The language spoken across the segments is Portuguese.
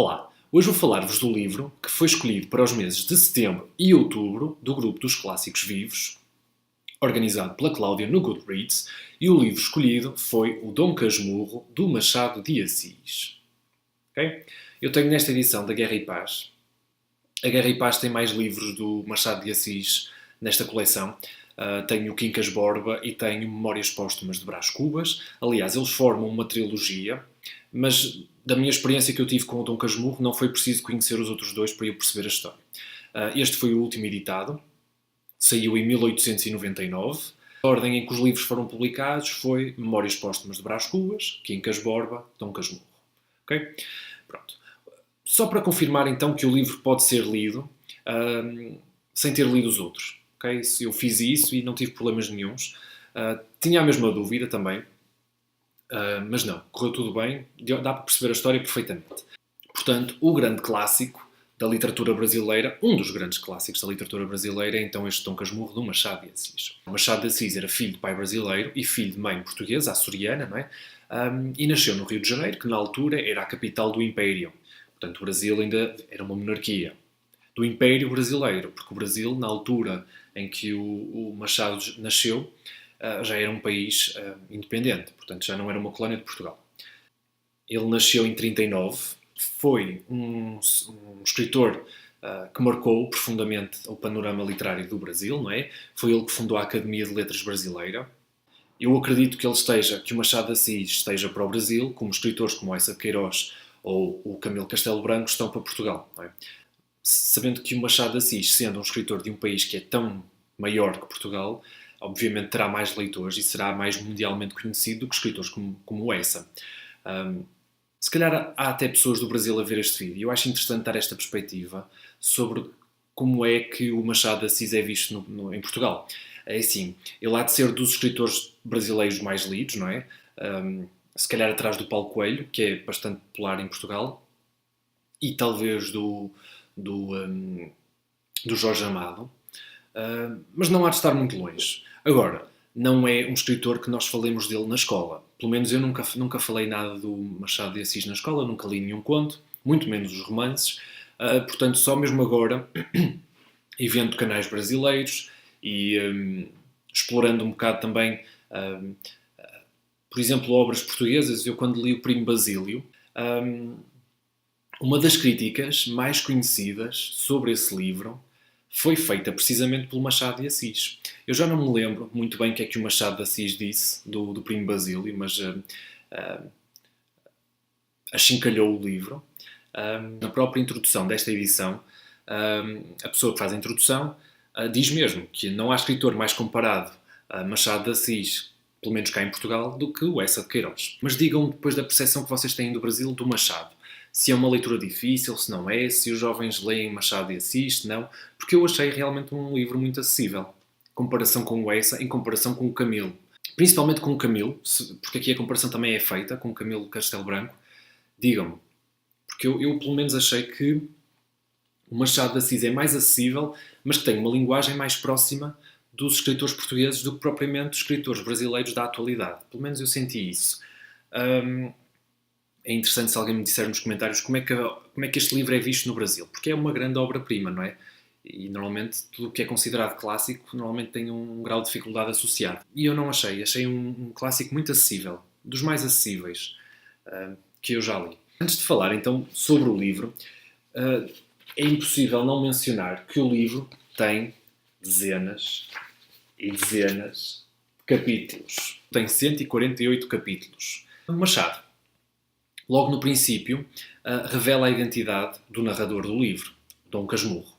Olá, hoje vou falar-vos do livro que foi escolhido para os meses de setembro e outubro do grupo dos Clássicos Vivos, organizado pela Cláudia no Goodreads, e o livro escolhido foi o Dom Casmurro, do Machado de Assis. Okay? Eu tenho nesta edição da Guerra e Paz. A Guerra e Paz tem mais livros do Machado de Assis nesta coleção. Tenho o Quincas Borba e tenho Memórias Póstumas de Brás Cubas. Aliás, eles formam uma trilogia, mas da minha experiência que eu tive com o Dom Casmurro não foi preciso conhecer os outros dois para eu perceber a história. Este foi o último editado, saiu em 1899. A ordem em que os livros foram publicados foi Memórias Póstumas de Brás Cubas, Quincas Borba, Dom Casmurro. Okay? Pronto. Só para confirmar então que o livro pode ser lido sem ter lido os outros. Okay? Eu fiz isso e não tive problemas nenhuns. Tinha a mesma dúvida também, mas não, correu tudo bem, dá para perceber a história perfeitamente. Portanto, o grande clássico da literatura brasileira, um dos grandes clássicos da literatura brasileira, é então este Dom Casmurro do Machado de Assis. O Machado de Assis era filho de pai brasileiro e filho de mãe portuguesa, açoriana, não é? E nasceu no Rio de Janeiro, que na altura era a capital do Império. Portanto, o Brasil ainda era uma monarquia. Do Império Brasileiro, porque o Brasil, na altura em que o Machado nasceu, já era um país independente, portanto já não era uma colónia de Portugal. Ele nasceu em 39, foi um escritor que marcou profundamente o panorama literário do Brasil, não é? Foi ele que fundou a Academia de Letras Brasileira. Eu acredito que o Machado de Assis esteja para o Brasil, como escritores como Eça de Queiroz ou o Camilo Castelo Branco estão para Portugal, não é? Sabendo que o Machado de Assis, sendo um escritor de um país que é tão maior que Portugal, obviamente terá mais leitores e será mais mundialmente conhecido do que escritores como o Eça. Se calhar há até pessoas do Brasil a ver este vídeo. Eu acho interessante dar esta perspectiva sobre como é que o Machado de Assis é visto em Portugal. É assim, ele há de ser dos escritores brasileiros mais lidos, não é? Se calhar atrás do Paulo Coelho, que é bastante popular em Portugal, e talvez do Jorge Amado, mas não há de estar muito longe. Agora, não é um escritor que nós falemos dele na escola. Pelo menos eu nunca falei nada do Machado de Assis na escola, nunca li nenhum conto, muito menos os romances. Portanto, só mesmo agora, e vendo canais brasileiros e explorando um bocado também, por exemplo, obras portuguesas, eu quando li o Primo Basílio, uma das críticas mais conhecidas sobre esse livro foi feita precisamente pelo Machado de Assis. Eu já não me lembro muito bem o que é que o Machado de Assis disse do Primo Basílio, mas achincalhou o livro. Na própria introdução desta edição, a pessoa que faz a introdução diz mesmo que não há escritor mais comparado a Machado de Assis, pelo menos cá em Portugal, do que o Eça de Queiroz. Mas digam depois da percepção que vocês têm do Brasil do Machado. Se é uma leitura difícil, se não é, se os jovens leem Machado de Assis, se não, porque eu achei realmente um livro muito acessível, em comparação com o Eça, em comparação com o Camilo. Principalmente com o Camilo, porque aqui a comparação também é feita com o Camilo Castelo Branco. Digam-me, porque eu pelo menos achei que o Machado de Assis é mais acessível, mas que tem uma linguagem mais próxima dos escritores portugueses do que propriamente os escritores brasileiros da atualidade. Pelo menos eu senti isso. É interessante se alguém me disser nos comentários como é que este livro é visto no Brasil, porque é uma grande obra-prima, não é? E normalmente tudo o que é considerado clássico normalmente tem um grau de dificuldade associado. E eu não achei um clássico muito acessível, dos mais acessíveis que eu já li. Antes de falar então sobre o livro, é impossível não mencionar que o livro tem dezenas e dezenas de capítulos. Tem 148 capítulos. Machado, logo no princípio, revela a identidade do narrador do livro, Dom Casmurro.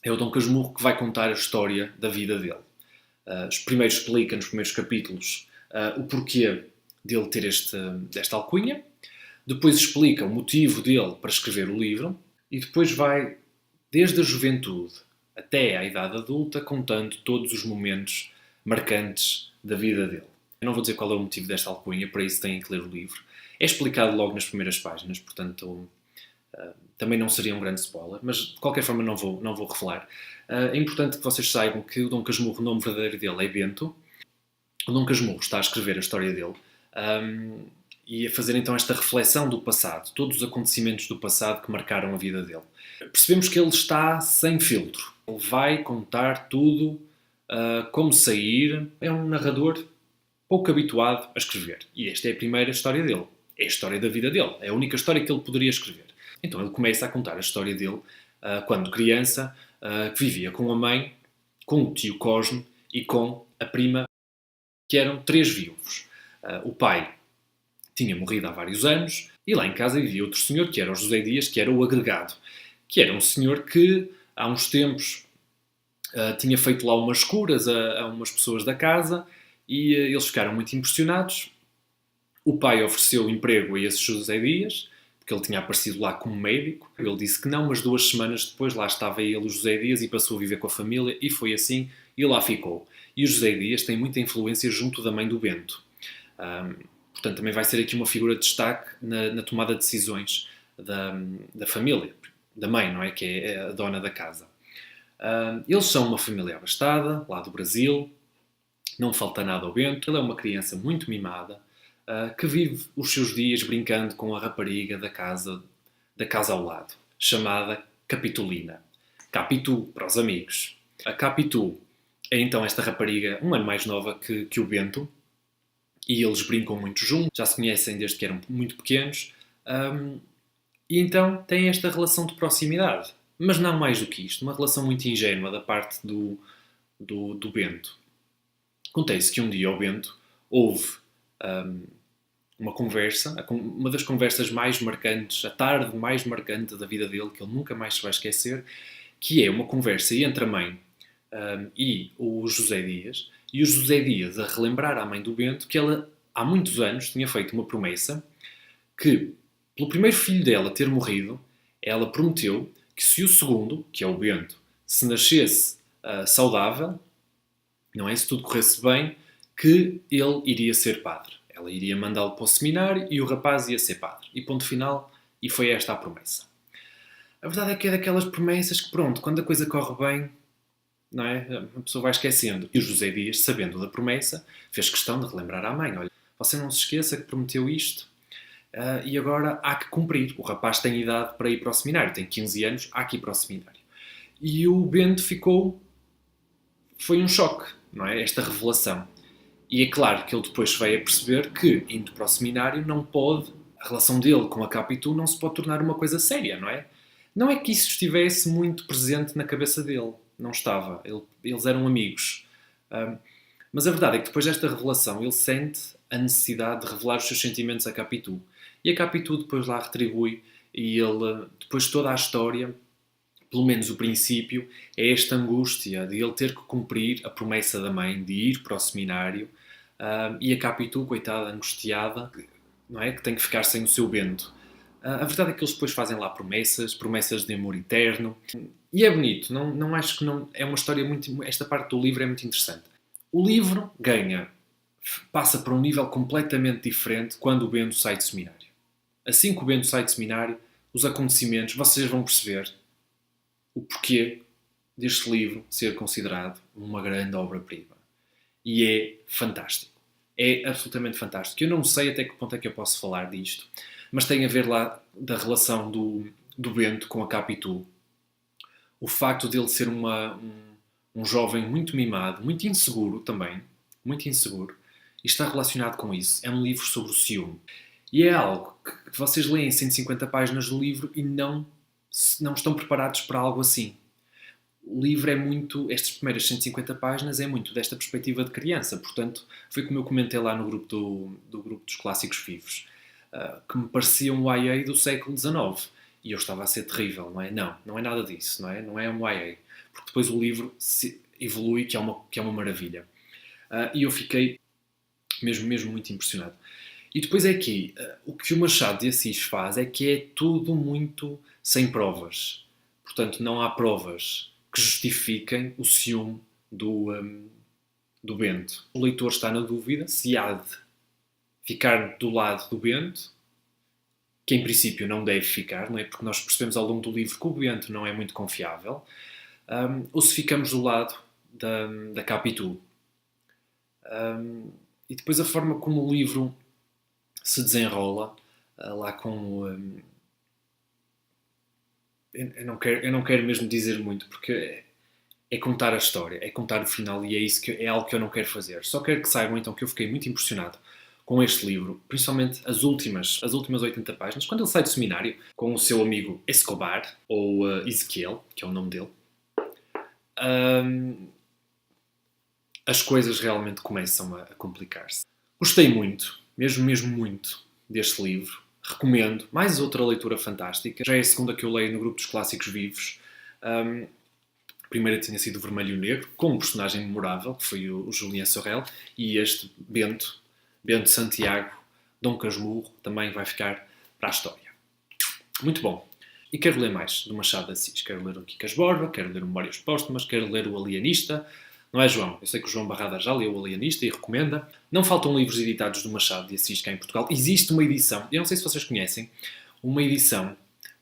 É o Dom Casmurro que vai contar a história da vida dele. Primeiro explica, nos primeiros capítulos, o porquê dele ter esta alcunha. Depois explica o motivo dele para escrever o livro. E depois vai, desde a juventude até à idade adulta, contando todos os momentos marcantes da vida dele. Eu não vou dizer qual é o motivo desta alcunha, para isso têm que ler o livro. É explicado logo nas primeiras páginas, portanto também não seria um grande spoiler, mas de qualquer forma não vou revelar. É importante que vocês saibam que o Dom Casmurro, o nome verdadeiro dele é Bento. O Dom Casmurro está a escrever a história dele e a fazer então esta reflexão do passado, todos os acontecimentos do passado que marcaram a vida dele. Percebemos que ele está sem filtro. Ele vai contar tudo, como sair. É um narrador pouco habituado a escrever. E esta é a primeira história dele. É a história da vida dele. É a única história que ele poderia escrever. Então ele começa a contar a história dele quando criança, que vivia com a mãe, com o tio Cosme e com a prima, que eram 3 viúvos. O pai tinha morrido há vários anos e lá em casa vivia outro senhor, que era o José Dias, que era o agregado, que era um senhor que há uns tempos tinha feito lá umas curas a umas pessoas da casa e eles ficaram muito impressionados. O pai ofereceu emprego a esse José Dias, porque ele tinha aparecido lá como médico. Ele disse que não, mas 2 semanas depois lá estava ele, o José Dias, e passou a viver com a família, e foi assim, e lá ficou. E o José Dias tem muita influência junto da mãe do Bento. Portanto, também vai ser aqui uma figura de destaque na tomada de decisões da família, da mãe, não é? Que é a dona da casa. Eles são uma família abastada, lá do Brasil, não falta nada ao Bento. Ele é uma criança muito mimada, que vive os seus dias brincando com a rapariga da casa ao lado, chamada Capitolina. Capitu, para os amigos. A Capitu é então esta rapariga 1 ano mais nova que o Bento, e eles brincam muito juntos, já se conhecem desde que eram muito pequenos, e então têm esta relação de proximidade. Mas não mais do que isto, uma relação muito ingênua da parte do Bento. Acontece que um dia o Bento houve uma conversa, uma das conversas mais marcantes, a tarde mais marcante da vida dele, que ele nunca mais se vai esquecer, que é uma conversa entre a mãe e o José Dias, e o José Dias a relembrar à mãe do Bento que ela, há muitos anos, tinha feito uma promessa que, pelo primeiro filho dela ter morrido, ela prometeu que se o segundo, que é o Bento, se nascesse saudável, não é? Se tudo corresse bem, que ele iria ser padre. Ela iria mandá-lo para o seminário e o rapaz ia ser padre. E ponto final, e foi esta a promessa. A verdade é que é daquelas promessas que, pronto, quando a coisa corre bem, não é? A pessoa vai esquecendo. E o José Dias, sabendo da promessa, fez questão de relembrar à mãe: olha, você não se esqueça que prometeu isto, e agora há que cumprir. O rapaz tem idade para ir para o seminário, tem 15 anos, há que ir para o seminário. E o Bento foi um choque, não é? Esta revelação. E é claro que ele depois veio a perceber que, indo para o seminário, não pode, a relação dele com a Capitu não se pode tornar uma coisa séria, não é? Não é que isso estivesse muito presente na cabeça dele. Não estava. Eles eram amigos. Mas a verdade é que depois desta revelação ele sente a necessidade de revelar os seus sentimentos a Capitu. E a Capitu depois lá retribui e ele, depois toda a história, pelo menos o princípio, é esta angústia de ele ter que cumprir a promessa da mãe de ir para o seminário, e a Capitu, coitada, angustiada, não é? Que tem que ficar sem o seu Bento. A verdade é que eles depois fazem lá promessas de amor eterno. E é bonito, não acho que não. É uma história muito. Esta parte do livro é muito interessante. O livro passa para um nível completamente diferente quando o Bento sai de seminário. Assim que o Bento sai de seminário, os acontecimentos, vocês vão perceber o porquê deste livro ser considerado uma grande obra-prima. E é fantástico. É absolutamente fantástico. Eu não sei até que ponto é que eu posso falar disto, mas tem a ver lá da relação do Bento com a Capitu. O facto dele ser um jovem muito mimado, muito inseguro também, muito inseguro, e está relacionado com isso. É um livro sobre o ciúme. E é algo que vocês leem 150 páginas do livro e não estão preparados para algo assim. O livro é muito, estas primeiras 150 páginas é muito desta perspectiva de criança, portanto, foi como eu comentei lá no grupo do grupo dos clássicos vivos, que me parecia um YA do século XIX, e eu estava a ser terrível, não é? Não é nada disso, não é um YA, porque depois o livro evolui, que é uma maravilha. E eu fiquei mesmo muito impressionado. E depois é aqui, o que o Machado de Assis faz é que é tudo muito sem provas. Portanto, não há provas que justifiquem o ciúme do Bento. O leitor está na dúvida se há de ficar do lado do Bento, que em princípio não deve ficar, não é? Porque nós percebemos ao longo do livro que o Bento não é muito confiável, ou se ficamos do lado da Capitu. E depois a forma como o livro se desenrola lá com... eu não quero mesmo dizer muito, porque é contar a história, é contar o final, e é algo que eu não quero fazer. Só quero que saibam então que eu fiquei muito impressionado com este livro, principalmente as últimas 80 páginas, quando ele sai do seminário com o seu amigo Escobar, ou Ezequiel, que é o nome dele. As coisas realmente começam a complicar-se. Gostei muito, mesmo muito, deste livro. Recomendo. Mais outra leitura fantástica. Já é a segunda que eu leio no grupo dos Clássicos Vivos. A primeira tinha sido o Vermelho e o Negro, com um personagem memorável, que foi o Julien Sorel, e este Bento Santiago, Dom Casmurro, também vai ficar para a história. Muito bom. E quero ler mais do Machado de Assis. Quero ler o Quincas Borba, quero ler o Memórias Póstumas, quero ler o Alienista. Não é, João? Eu sei que o João Barrada já leu o Alienista e recomenda. Não faltam livros editados do Machado de Assis cá em Portugal. Existe uma edição, eu não sei se vocês conhecem, uma edição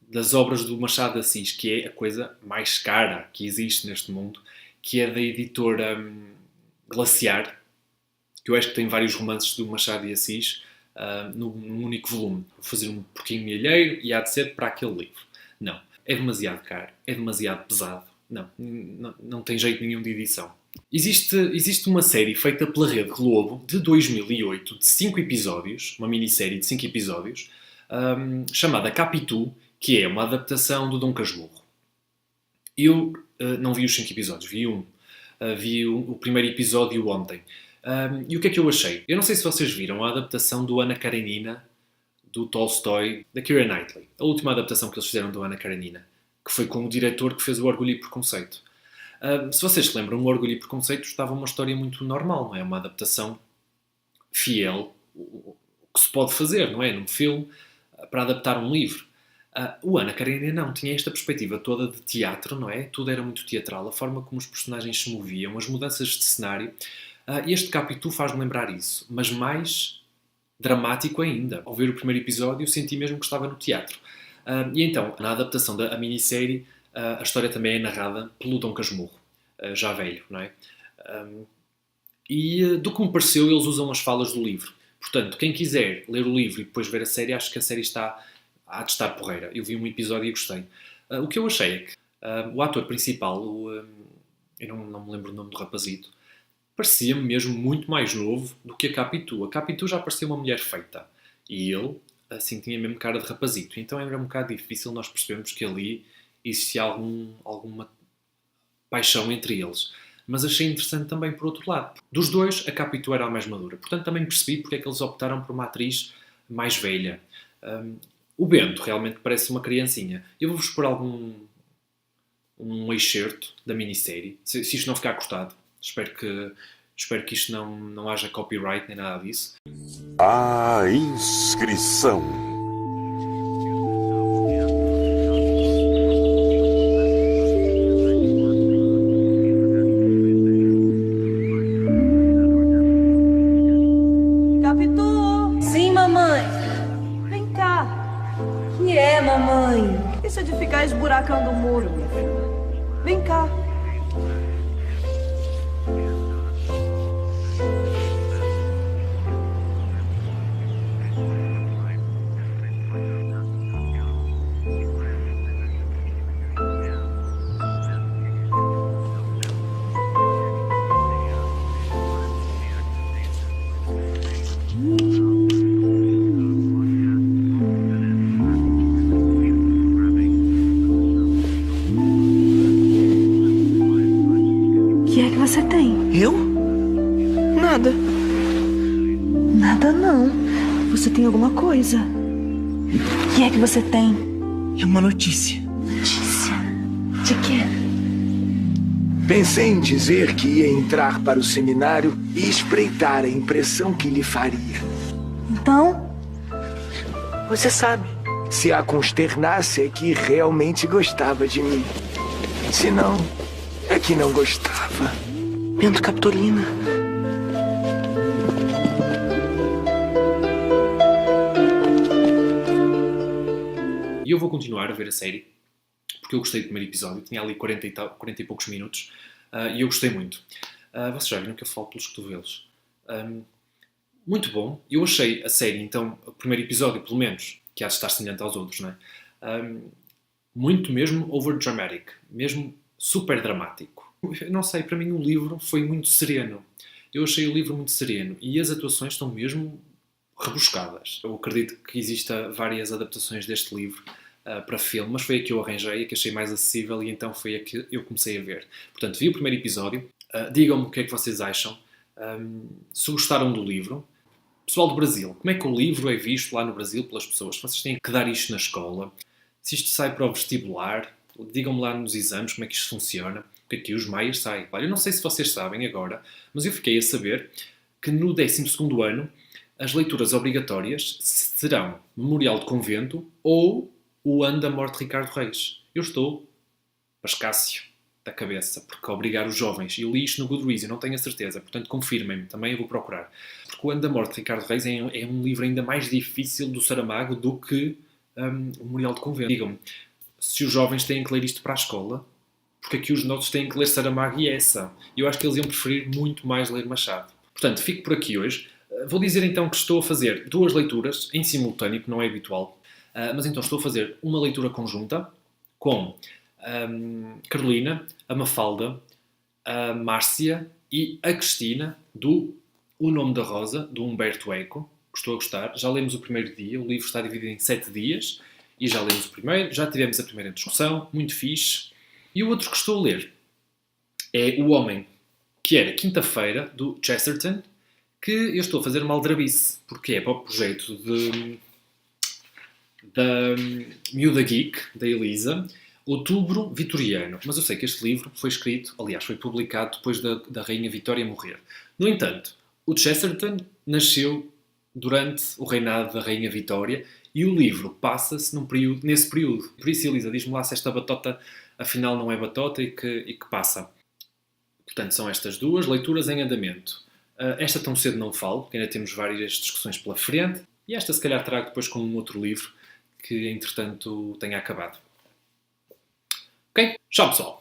das obras do Machado de Assis, que é a coisa mais cara que existe neste mundo, que é da editora Glaciar, que eu acho que tem vários romances do Machado de Assis num único volume. Vou fazer um porquinho milheiro e há de ser para aquele livro. Não. É demasiado caro. É demasiado pesado. Não tem jeito nenhum de edição. Existe uma série feita pela Rede Globo, de 2008, de 5 episódios, uma minissérie de 5 episódios, chamada Capitu, que é uma adaptação do Dom Casmurro. Eu não vi os 5 episódios, vi um. Vi o primeiro episódio ontem. E o que é que eu achei? Eu não sei se vocês viram a adaptação do Ana Karenina, do Tolstói, da Keira Knightley. A última adaptação que eles fizeram do Ana Karenina, que foi com o diretor que fez o Orgulho e Preconceito. Se vocês se lembram, o Orgulho e Preconceito estava uma história muito normal, não é? Uma adaptação fiel, o que se pode fazer, não é? Num filme, para adaptar um livro. O Ana Karenina não, tinha esta perspectiva toda de teatro, não é? Tudo era muito teatral, a forma como os personagens se moviam, as mudanças de cenário. Este Capitu faz-me lembrar isso, mas mais dramático ainda. Ao ver o primeiro episódio, senti mesmo que estava no teatro. E então, na adaptação da minissérie, a história também é narrada pelo Dom Casmurro, já velho, não é? E do que me pareceu, eles usam as falas do livro. Portanto, quem quiser ler o livro e depois ver a série, acho que a série há de estar porreira. Eu vi um episódio e gostei. O que eu achei é que o ator principal, eu não me lembro o nome do rapazito, parecia-me mesmo muito mais novo do que a Capitu. A Capitu já parecia uma mulher feita. E ele, assim, tinha mesmo cara de rapazito. Então era um bocado difícil nós percebermos que ali existia alguma paixão entre eles. Mas achei interessante também por outro lado. Dos dois, a Capitu era a mais madura. Portanto, também percebi porque é que eles optaram por uma atriz mais velha. O Bento realmente parece uma criancinha. Eu vou-vos pôr um excerto da minissérie. Se isto não ficar cortado. Espero que isto não haja copyright nem nada disso. A inscrição. Capitu! Sim, mamãe. Vem cá. Que é, mamãe? Isso de ficar esburacando o muro, minha filha. Vem cá. O que é que você tem? Eu? Nada. Nada não. Você tem alguma coisa. O que é que você tem? É uma notícia. Notícia. De quê? Pensei em dizer que ia entrar para o seminário e espreitar a impressão que lhe faria. Então, Você sabe. Se a consternasse é que realmente gostava de mim. Se não, é que não gostava. Bento Capitolina. E eu vou continuar a ver a série, porque eu gostei do primeiro episódio. Tinha ali 40 e poucos minutos. E eu gostei muito. Vocês já viram que eu falo pelos cotovelos. muito bom. Eu achei a série, então, o primeiro episódio, pelo menos, que há de estar semelhante aos outros, não é? Muito mesmo overdramatic, mesmo super dramático. Eu não sei, para mim o livro foi muito sereno. Eu achei o livro muito sereno e as atuações estão mesmo rebuscadas. Eu acredito que exista várias adaptações deste livro para filme, mas foi a que eu arranjei, a que achei mais acessível e então foi a que eu comecei a ver. Portanto, vi o primeiro episódio. Digam-me o que é que vocês acham. Se gostaram do livro. Pessoal do Brasil, como é que o livro é visto lá no Brasil pelas pessoas? Vocês têm que dar isto na escola? Se isto sai para o vestibular, digam-me lá nos exames como é que isto funciona. Porque aqui os maias saem. Claro, eu não sei se vocês sabem agora, mas eu fiquei a saber que no 12º ano as leituras obrigatórias serão Memorial de Convento ou o Ano da Morte de Ricardo Reis. Eu estou pascácio da cabeça, porque obrigar os jovens, eu li isto no Goodreads, eu não tenho a certeza, portanto confirmem-me, também eu vou procurar. Porque o Ano da Morte de Ricardo Reis é um livro ainda mais difícil do Saramago do que o Memorial de Convento. Digam-me, se os jovens têm que ler isto para a escola, porque aqui os nossos têm que ler Saramago e essa. Eu acho que eles iam preferir muito mais ler Machado. Portanto, fico por aqui hoje. Vou dizer então que estou a fazer 2 leituras em simultâneo, que não é habitual. Mas então estou a fazer uma leitura conjunta com Carolina, a Mafalda, a Márcia e a Cristina do O Nome da Rosa, do Humberto Eco, que estou a gostar. Já lemos o primeiro dia, o livro está dividido em 7 dias e já lemos o primeiro, já tivemos a primeira discussão, muito fixe. E o outro que estou a ler é O Homem que Era Quinta-feira, do Chesterton, que eu estou a fazer uma aldrabice, porque é para o projeto da Miúda Geek, da Elisa, Outubro Vitoriano. Mas eu sei que este livro foi escrito, aliás, foi publicado depois da Rainha Vitória morrer. No entanto, o Chesterton nasceu durante o reinado da Rainha Vitória e o livro passa-se nesse período. Por isso, Elisa, diz-me lá se esta batota afinal não é batota e que passa. Portanto, são estas 2 leituras em andamento. Esta tão cedo não falo, porque ainda temos várias discussões pela frente. E esta se calhar trago depois com um outro livro que, entretanto, tenha acabado. Ok? Tchau, pessoal!